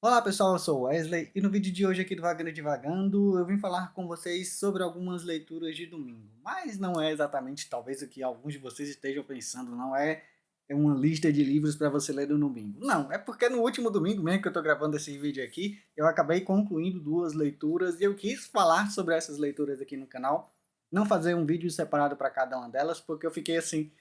Olá pessoal, eu sou o Wesley e no vídeo de hoje aqui do Vagando e Divagando eu vim falar com vocês sobre algumas leituras de domingo. Mas não é exatamente talvez o que alguns de vocês estejam pensando, não é uma lista de livros para você ler no domingo. Não, é porque no último domingo mesmo que eu estou gravando esse vídeo aqui, eu acabei concluindo duas leituras e eu quis falar sobre essas leituras aqui no canal. Não fazer um vídeo separado para cada uma delas, porque eu fiquei assim,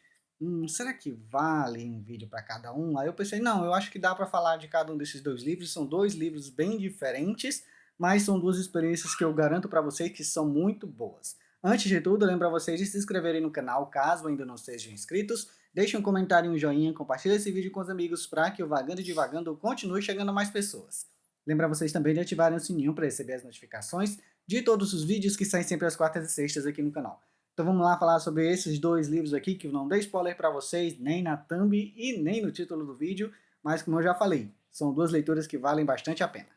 será que vale um vídeo para cada um? Aí eu pensei, não, eu acho que dá para falar de cada um desses dois livros. São dois livros bem diferentes, mas são duas experiências que eu garanto para vocês que são muito boas. Antes de tudo, lembro a vocês de se inscreverem no canal, caso ainda não sejam inscritos. Deixem um comentário e um joinha, compartilhe esse vídeo com os amigos para que o Vagando e Divagando continue chegando a mais pessoas. Lembro a vocês também de ativarem o sininho para receber as notificações de todos os vídeos que saem sempre às quartas e sextas aqui no canal. Então vamos lá falar sobre esses dois livros aqui, que eu não dei spoiler para vocês, nem na thumb e nem no título do vídeo, mas como eu já falei, são duas leituras que valem bastante a pena.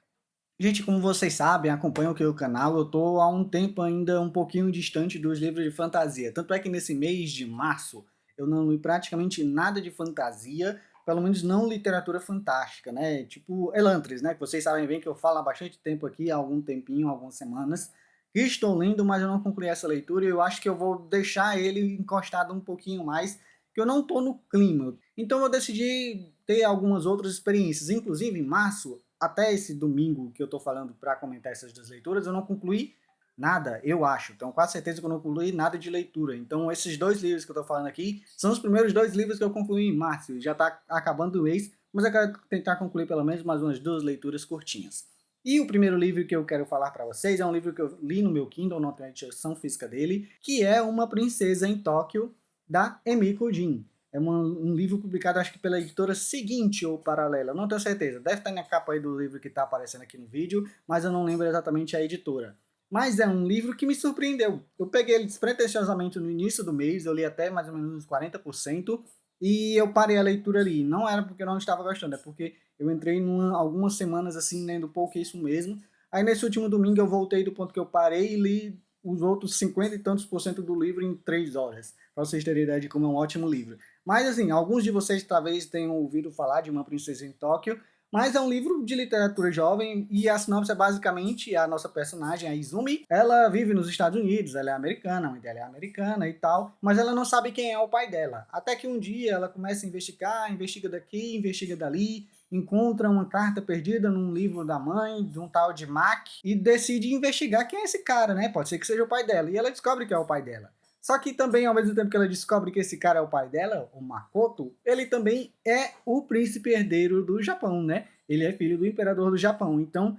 Gente, como vocês sabem, acompanham aqui o canal, eu estou há um tempo ainda um pouquinho distante dos livros de fantasia. Tanto é que nesse mês de março eu não li praticamente nada de fantasia, pelo menos não literatura fantástica, né? Tipo Elantris, né? Que vocês sabem bem que eu falo há bastante tempo aqui, há algum tempinho, algumas semanas, que estou lendo, mas eu não concluí essa leitura e eu acho que eu vou deixar ele encostado um pouquinho mais, que eu não estou no clima. Então eu decidi ter algumas outras experiências, inclusive em março, até esse domingo que eu estou falando para comentar essas duas leituras, eu não concluí nada, eu acho. Então, quase certeza que eu não concluí nada de leitura. Então, esses dois livros que eu estou falando aqui são os primeiros dois livros que eu concluí em março. Já está acabando o mês, mas eu quero tentar concluir pelo menos mais umas duas leituras curtinhas. E o primeiro livro que eu quero falar para vocês é um livro que eu li no meu Kindle, não tenho a edição física dele, que é Uma Princesa em Tóquio, da Emiko Jin. É um livro publicado, acho que pela editora Seguinte ou Paralela, não tenho certeza. Deve estar na capa aí do livro que está aparecendo aqui no vídeo, mas eu não lembro exatamente a editora. Mas é um livro que me surpreendeu. Eu peguei ele despretensiosamente no início do mês, eu li até mais ou menos uns 40%, e eu parei a leitura ali. Não era porque eu não estava gostando, é porque eu entrei algumas semanas assim, lendo pouco isso mesmo. Aí nesse último domingo eu voltei do ponto que eu parei e li os outros 50 e tantos por cento do livro em 3 horas, para vocês terem ideia de como é um ótimo livro. Mas assim, alguns de vocês talvez tenham ouvido falar de Uma Princesa em Tóquio, mas é um livro de literatura jovem e a sinopse é basicamente a nossa personagem, a Izumi. Ela vive nos Estados Unidos, ela é americana, a mãe dela é americana e tal, mas ela não sabe quem é o pai dela. Até que um dia ela começa a investigar, investiga daqui, investiga dali, encontra uma carta perdida num livro da mãe, de um tal de Mac, e decide investigar quem é esse cara, né? Pode ser que seja o pai dela. E ela descobre que é o pai dela. Só que também, ao mesmo tempo que ela descobre que esse cara é o pai dela, o Makoto, ele também é o príncipe herdeiro do Japão, né? Ele é filho do imperador do Japão. Então,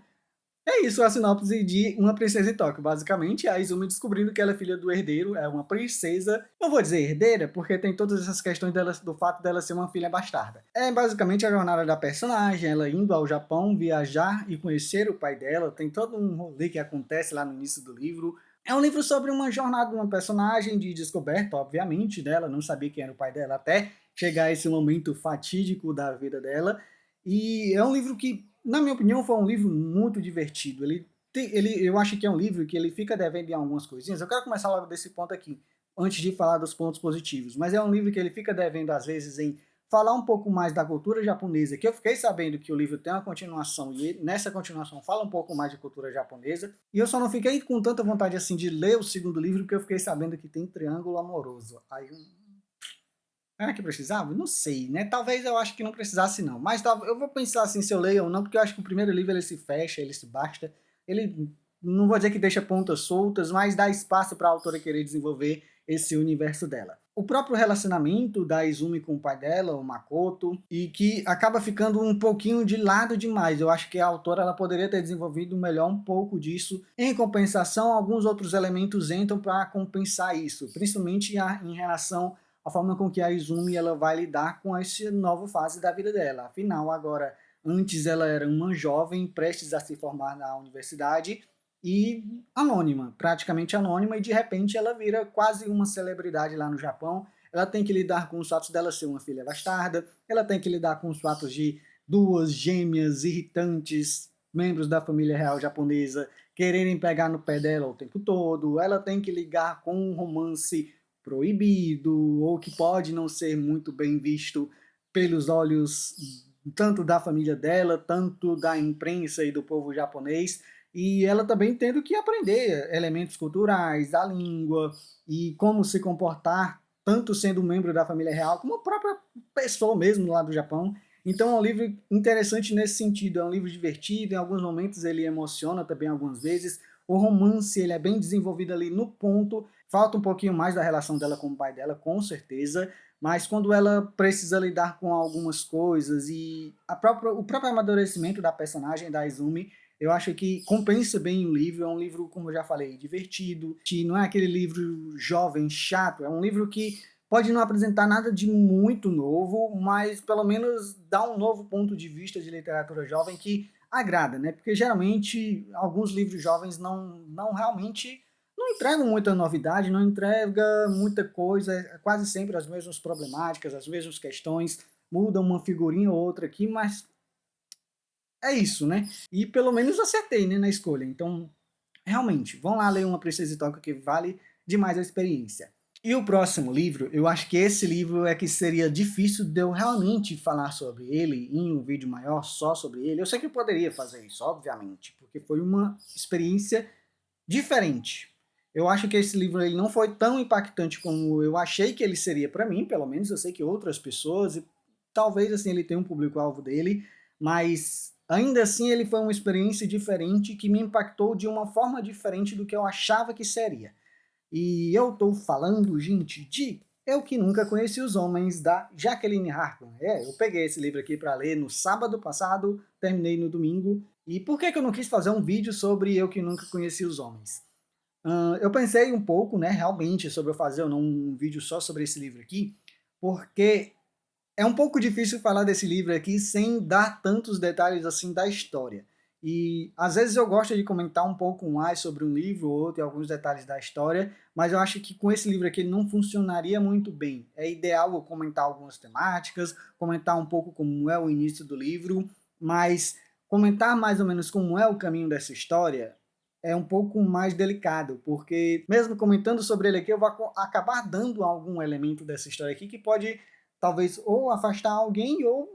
é isso a sinopse de Uma Princesa em Tóquio. Basicamente, a Izumi descobrindo que ela é filha do herdeiro, é uma princesa. Não vou dizer herdeira, porque tem todas essas questões dela, do fato dela ser uma filha bastarda. É basicamente a jornada da personagem, ela indo ao Japão, viajar e conhecer o pai dela. Tem todo um rolê que acontece lá no início do livro. É um livro sobre uma jornada de uma personagem de descoberta, obviamente, dela. Não sabia quem era o pai dela até chegar a esse momento fatídico da vida dela. E é um livro que, na minha opinião, foi um livro muito divertido. Eu acho que é um livro que ele fica devendo em algumas coisinhas. Eu quero começar logo desse ponto aqui, antes de falar dos pontos positivos. Mas é um livro que ele fica devendo, às vezes, em falar um pouco mais da cultura japonesa, que eu fiquei sabendo que o livro tem uma continuação, e nessa continuação fala um pouco mais de cultura japonesa, e eu só não fiquei com tanta vontade assim de ler o segundo livro, porque eu fiquei sabendo que tem triângulo amoroso. Aí será que precisava? Não sei, né? Talvez eu acho que não precisasse não. Mas eu vou pensar assim se eu leio ou não, porque eu acho que o primeiro livro ele se fecha, ele se basta. Ele, não vou dizer que deixa pontas soltas, mas dá espaço para a autora querer desenvolver esse universo dela. O próprio relacionamento da Izumi com o pai dela, o Makoto, e que acaba ficando um pouquinho de lado demais. Eu acho que a autora ela poderia ter desenvolvido melhor um pouco disso. Em compensação, alguns outros elementos entram para compensar isso, principalmente em relação a forma com que a Izumi ela vai lidar com essa nova fase da vida dela. Afinal, agora, antes ela era uma jovem prestes a se formar na universidade e anônima, praticamente anônima, e de repente ela vira quase uma celebridade lá no Japão. Ela tem que lidar com os fatos dela ser uma filha bastarda, ela tem que lidar com os fatos de duas gêmeas irritantes, membros da família real japonesa, quererem pegar no pé dela o tempo todo, ela tem que ligar com um romance proibido ou que pode não ser muito bem visto pelos olhos tanto da família dela, tanto da imprensa e do povo japonês, e ela também tendo que aprender elementos culturais, da língua e como se comportar, tanto sendo membro da família real, como a própria pessoa mesmo lá do Japão. Então é um livro interessante nesse sentido, é um livro divertido, em alguns momentos ele emociona também algumas vezes, o romance ele é bem desenvolvido ali no ponto, falta um pouquinho mais da relação dela com o pai dela, com certeza, mas quando ela precisa lidar com algumas coisas e o próprio amadurecimento da personagem da Izumi, eu acho que compensa bem o livro. É um livro, como eu já falei, divertido, que não é aquele livro jovem, chato, é um livro que pode não apresentar nada de muito novo, mas pelo menos dá um novo ponto de vista de literatura jovem que agrada, né? Porque geralmente alguns livros jovens não realmente não entregam muita novidade, não entrega muita coisa, é quase sempre as mesmas problemáticas, as mesmas questões, muda uma figurinha ou outra aqui, mas é isso, né? E pelo menos acertei, né, na escolha. Então, realmente, vão lá ler Uma Princesa Tóquio que vale demais a experiência. E o próximo livro, eu acho que esse livro é que seria difícil de eu realmente falar sobre ele em um vídeo maior só sobre ele. Eu sei que eu poderia fazer isso, obviamente, porque foi uma experiência diferente. Eu acho que esse livro ele não foi tão impactante como eu achei que ele seria para mim, pelo menos eu sei que outras pessoas, e talvez assim ele tenha um público-alvo dele, mas ainda assim ele foi uma experiência diferente que me impactou de uma forma diferente do que eu achava que seria. E eu estou falando, gente, de Eu Que Nunca Conheci os Homens, da Jacqueline Harper. Eu peguei esse livro aqui para ler no sábado passado, terminei no domingo. E por que eu não quis fazer um vídeo sobre Eu Que Nunca Conheci os Homens? Eu pensei um pouco, né, realmente, sobre eu fazer ou não um vídeo só sobre esse livro aqui, porque é um pouco difícil falar desse livro aqui sem dar tantos detalhes assim da história. E às vezes eu gosto de comentar um pouco mais sobre um livro ou outro e alguns detalhes da história, mas eu acho que com esse livro aqui ele não funcionaria muito bem. É ideal eu comentar algumas temáticas, comentar um pouco como é o início do livro, mas comentar mais ou menos como é o caminho dessa história é um pouco mais delicado, porque mesmo comentando sobre ele aqui, eu vou acabar dando algum elemento dessa história aqui que pode talvez ou afastar alguém ou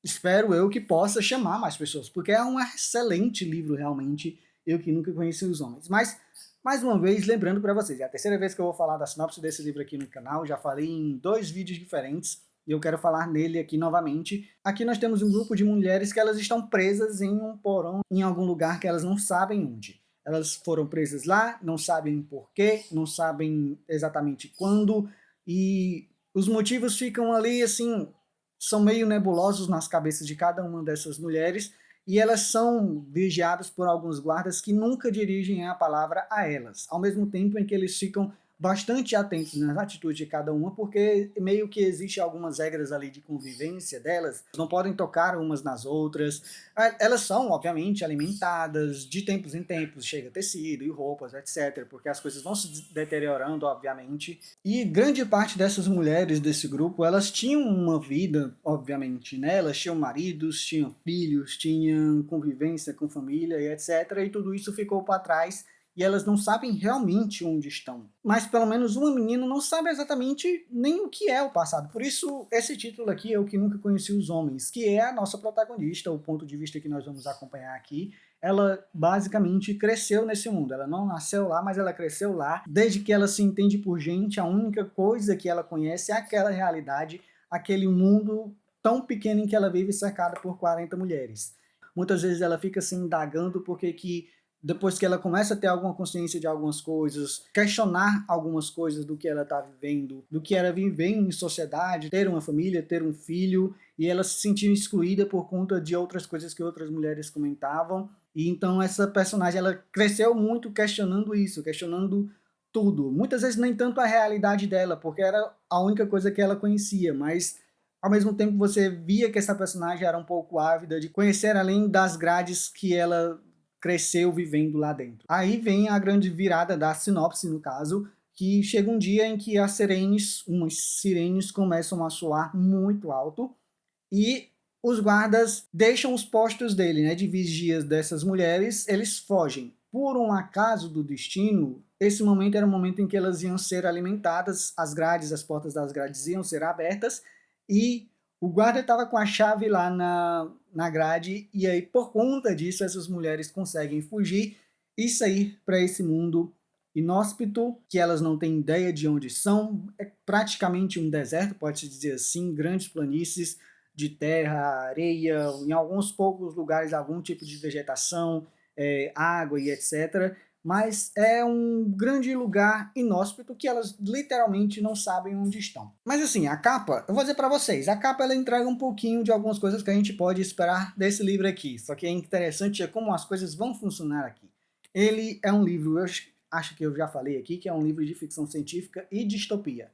espero eu que possa chamar mais pessoas, porque é um excelente livro realmente, Eu Que Nunca Conheci os Homens. Mas, mais uma vez, lembrando para vocês, é a terceira vez que eu vou falar da sinopse desse livro aqui no canal, já falei em 2 vídeos diferentes, e eu quero falar nele aqui novamente. Aqui nós temos um grupo de mulheres que elas estão presas em um porão, em algum lugar que elas não sabem onde. Elas foram presas lá, não sabem porquê, não sabem exatamente quando, e os motivos ficam ali, assim, são meio nebulosos nas cabeças de cada uma dessas mulheres, e elas são vigiadas por alguns guardas que nunca dirigem a palavra a elas, ao mesmo tempo em que eles ficam bastante atentos nas atitudes de cada uma, porque meio que existe algumas regras ali de convivência delas, não podem tocar umas nas outras. Elas são, obviamente, alimentadas de tempos em tempos, chega tecido e roupas, etc, porque as coisas vão se deteriorando, obviamente. E grande parte dessas mulheres desse grupo, elas tinham uma vida, obviamente, né? Elas tinham maridos, tinham filhos, tinham convivência com família e etc, e tudo isso ficou para trás e elas não sabem realmente onde estão. Mas pelo menos uma menina não sabe exatamente nem o que é o passado. Por isso, esse título aqui é O Que Nunca Conheci os Homens, que é a nossa protagonista, o ponto de vista que nós vamos acompanhar aqui. Ela basicamente cresceu nesse mundo. Ela não nasceu lá, mas ela cresceu lá. Desde que ela se entende por gente, a única coisa que ela conhece é aquela realidade, aquele mundo tão pequeno em que ela vive cercada por 40 mulheres. Muitas vezes ela fica se indagando porque que depois que ela começa a ter alguma consciência de algumas coisas, questionar algumas coisas do que ela está vivendo, do que era viver em sociedade, ter uma família, ter um filho, e ela se sentiu excluída por conta de outras coisas que outras mulheres comentavam. E então essa personagem ela cresceu muito questionando isso, questionando tudo. Muitas vezes nem tanto a realidade dela, porque era a única coisa que ela conhecia, mas ao mesmo tempo você via que essa personagem era um pouco ávida de conhecer além das grades que ela cresceu vivendo lá dentro. Aí vem a grande virada da sinopse, no caso, que chega um dia em que as sirenes, umas sirenes começam a soar muito alto e os guardas deixam os postos dele, né, de vigias dessas mulheres, eles fogem. Por um acaso do destino, esse momento era o momento em que elas iam ser alimentadas, as grades, as portas das grades iam ser abertas e O guarda estava com a chave lá na grade, e aí, por conta disso, essas mulheres conseguem fugir e sair para esse mundo inóspito, que elas não têm ideia de onde são. É praticamente um deserto, pode-se dizer assim, grandes planícies de terra, areia, em alguns poucos lugares algum tipo de vegetação, água e etc. Mas é um grande lugar inóspito que elas literalmente não sabem onde estão. Mas assim, a capa, eu vou dizer para vocês, a capa ela entrega um pouquinho de algumas coisas que a gente pode esperar desse livro aqui. Só que é interessante é como as coisas vão funcionar aqui. Ele é um livro, eu acho que eu já falei aqui, que é um livro de ficção científica e distopia.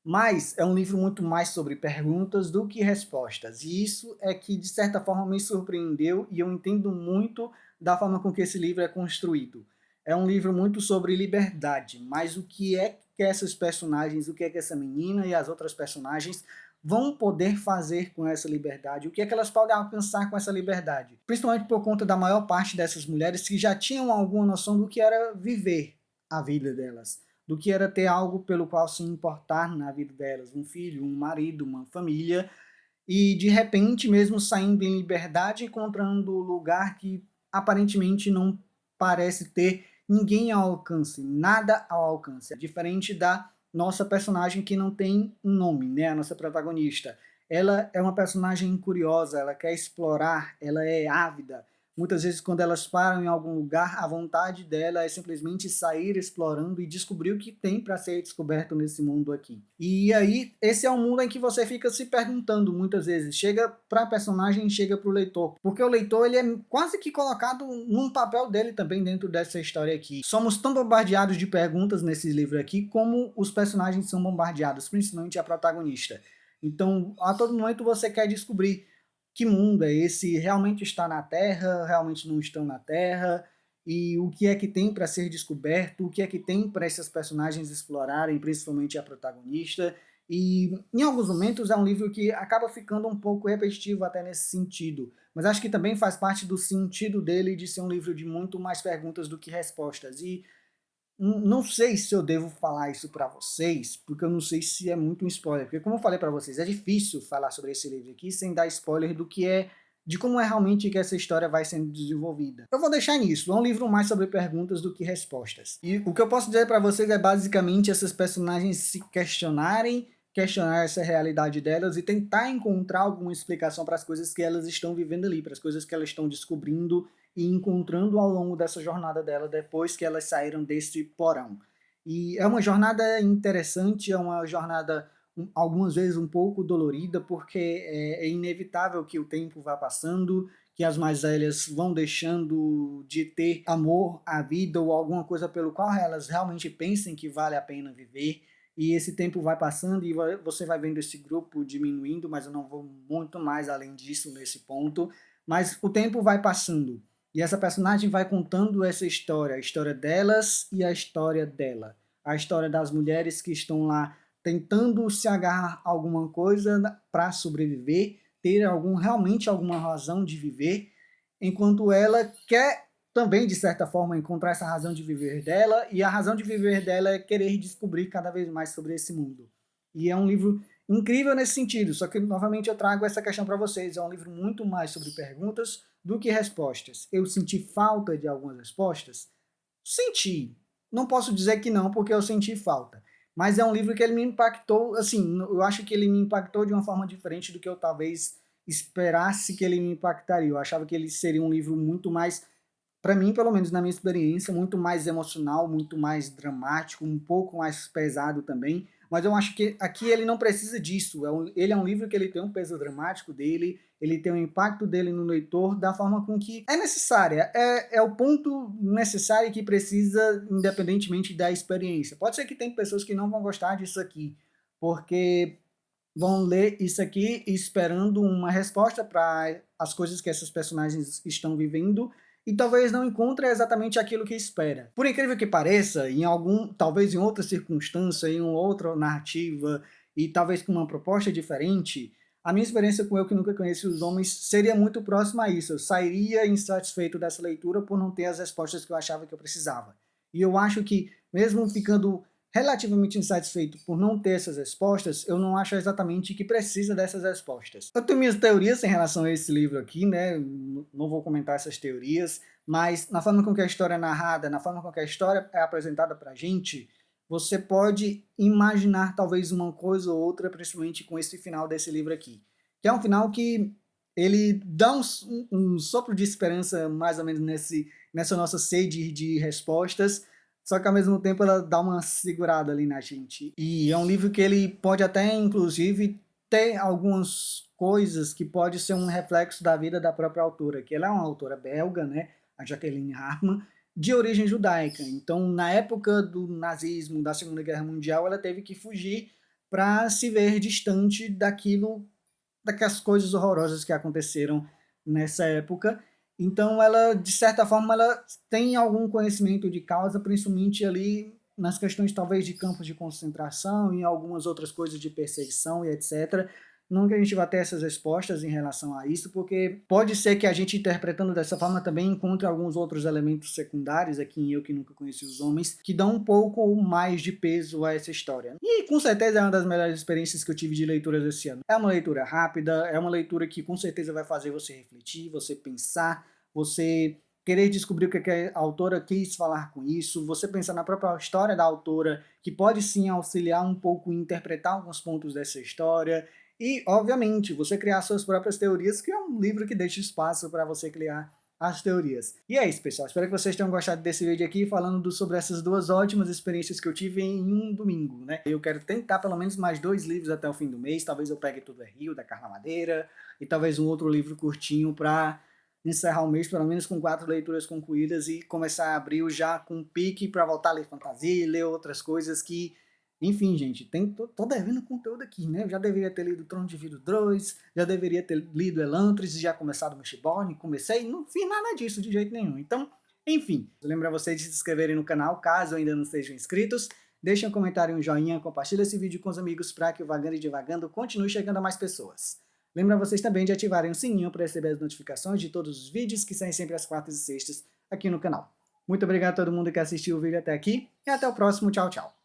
Mas é um livro muito mais sobre perguntas do que respostas. E isso é que, de certa forma, me surpreendeu e eu entendo muito da forma com que esse livro é construído. É um livro muito sobre liberdade, mas o que é que essas personagens, o que é que essa menina e as outras personagens vão poder fazer com essa liberdade, o que é que elas podem alcançar com essa liberdade. Principalmente por conta da maior parte dessas mulheres que já tinham alguma noção do que era viver a vida delas, do que era ter algo pelo qual se importar na vida delas, um filho, um marido, uma família, e de repente, mesmo saindo em liberdade, encontrando um lugar que aparentemente não parece ter ninguém ao alcance, nada ao alcance. É diferente da nossa personagem que não tem um nome, né? A nossa protagonista. Ela é uma personagem curiosa, ela quer explorar, ela é ávida. Muitas vezes, quando elas param em algum lugar, a vontade dela é simplesmente sair explorando e descobrir o que tem para ser descoberto nesse mundo aqui. E aí, esse é um mundo em que você fica se perguntando muitas vezes. Chega para a personagem, chega para o leitor. Porque o leitor ele é quase que colocado num papel dele também dentro dessa história aqui. Somos tão bombardeados de perguntas nesse livro aqui como os personagens são bombardeados, principalmente a protagonista. Então, a todo momento você quer descobrir que mundo é esse, realmente está na Terra, realmente não estão na Terra, e o que é que tem para ser descoberto, o que é que tem para essas personagens explorarem, principalmente a protagonista. E em alguns momentos é um livro que acaba ficando um pouco repetitivo até nesse sentido, mas acho que também faz parte do sentido dele de ser um livro de muito mais perguntas do que respostas. E não sei se eu devo falar isso para vocês, porque eu não sei se é muito um spoiler. Porque como eu falei para vocês, é difícil falar sobre esse livro aqui sem dar spoiler do que é, de como é realmente que essa história vai sendo desenvolvida. Eu vou deixar nisso, é um livro mais sobre perguntas do que respostas. E o que eu posso dizer para vocês é basicamente essas personagens se questionarem, questionar essa realidade delas e tentar encontrar alguma explicação para as coisas que elas estão vivendo ali, para as coisas que elas estão descobrindo e encontrando ao longo dessa jornada dela depois que elas saíram desse porão. E é uma jornada interessante, é uma jornada algumas vezes um pouco dolorida, porque é inevitável que o tempo vá passando, que as mais velhas vão deixando de ter amor à vida ou alguma coisa pelo qual elas realmente pensem que vale a pena viver. E esse tempo vai passando e você vai vendo esse grupo diminuindo, mas eu não vou muito mais além disso nesse ponto. Mas o tempo vai passando. E essa personagem vai contando essa história, a história delas e a história dela. A história das mulheres que estão lá tentando se agarrar a alguma coisa para sobreviver, ter realmente alguma razão de viver, enquanto ela quer também, de certa forma, encontrar essa razão de viver dela, e a razão de viver dela é querer descobrir cada vez mais sobre esse mundo. E é um livro incrível nesse sentido, só que, novamente, eu trago essa questão para vocês. É um livro muito mais sobre perguntas do que respostas. Eu senti falta de algumas respostas? Senti. Não posso dizer que não, porque eu senti falta. Mas é um livro que ele me impactou, assim, eu acho que ele me impactou de uma forma diferente do que eu talvez esperasse que ele me impactaria. Eu achava que ele seria um livro muito mais, para mim, pelo menos na minha experiência, muito mais emocional, muito mais dramático, um pouco mais pesado também. Mas eu acho que aqui ele não precisa disso. Ele é um livro que ele tem um peso dramático dele, ele tem um impacto dele no leitor da forma com que é necessária. É o ponto necessário que precisa, independentemente da experiência. Pode ser que tem pessoas que não vão gostar disso aqui, porque vão ler isso aqui esperando uma resposta para as coisas que essas personagens estão vivendo e talvez não encontre exatamente aquilo que espera. Por incrível que pareça, talvez em outra circunstância, em uma outra narrativa e talvez com uma proposta diferente, a minha experiência com Eu Que Nunca Conheci os Homens seria muito próxima a isso. Eu sairia insatisfeito dessa leitura por não ter as respostas que eu achava que eu precisava. E eu acho que, mesmo ficando relativamente insatisfeito por não ter essas respostas, eu não acho exatamente que precisa dessas respostas. Eu tenho minhas teorias em relação a esse livro aqui, né? Não vou comentar essas teorias, mas na forma com que a história é narrada, na forma com que a história é apresentada pra gente, você pode imaginar talvez uma coisa ou outra, principalmente com esse final desse livro aqui. Que é um final que ele dá um sopro de esperança, mais ou menos nessa nossa sede de respostas, só que ao mesmo tempo ela dá uma segurada ali na gente. E é um livro que ele pode até, inclusive, ter algumas coisas que pode ser um reflexo da vida da própria autora, que ela é uma autora belga, né, a Jacqueline Hartmann, de origem judaica. Então, na época do nazismo, da Segunda Guerra Mundial, ela teve que fugir para se ver distante daquelas coisas horrorosas que aconteceram nessa época. Então, ela, de certa forma, ela tem algum conhecimento de causa, principalmente ali nas questões talvez de campos de concentração e algumas outras coisas de perseguição e etc. Não que a gente vá ter essas respostas em relação a isso, porque pode ser que a gente interpretando dessa forma também encontre alguns outros elementos secundários, aqui em Eu Que Nunca Conheci os Homens, que dão um pouco mais de peso a essa história. E com certeza é uma das melhores experiências que eu tive de leituras esse ano. É uma leitura rápida, é uma leitura que com certeza vai fazer você refletir, você pensar, você querer descobrir o que a autora quis falar com isso, você pensar na própria história da autora, que pode sim auxiliar um pouco em interpretar alguns pontos dessa história, e, obviamente, você criar suas próprias teorias, que é um livro que deixa espaço para você criar as teorias. E é isso, pessoal. Espero que vocês tenham gostado desse vídeo aqui, falando sobre essas duas ótimas experiências que eu tive em um domingo, né? Eu quero tentar pelo menos mais 2 livros até o fim do mês. Talvez eu pegue Tudo é Rio, da Carla Madeira, e talvez um outro livro curtinho para encerrar o mês, pelo menos com 4 leituras concluídas e começar abril já com pique para voltar a ler fantasia, ler outras coisas que, enfim, gente, tô devendo conteúdo aqui, né? Eu já deveria ter lido Trono de Vidro 2, já deveria ter lido Elantris e já começado Mistborn, comecei, não fiz nada disso de jeito nenhum. Então, enfim, lembro a vocês de se inscreverem no canal, caso ainda não sejam inscritos, deixem um comentário, um joinha, compartilhem esse vídeo com os amigos para que o Vagando e Divagando continue chegando a mais pessoas. Lembro a vocês também de ativarem o sininho para receber as notificações de todos os vídeos que saem sempre às quartas e sextas aqui no canal. Muito obrigado a todo mundo que assistiu o vídeo até aqui e até o próximo. Tchau, tchau.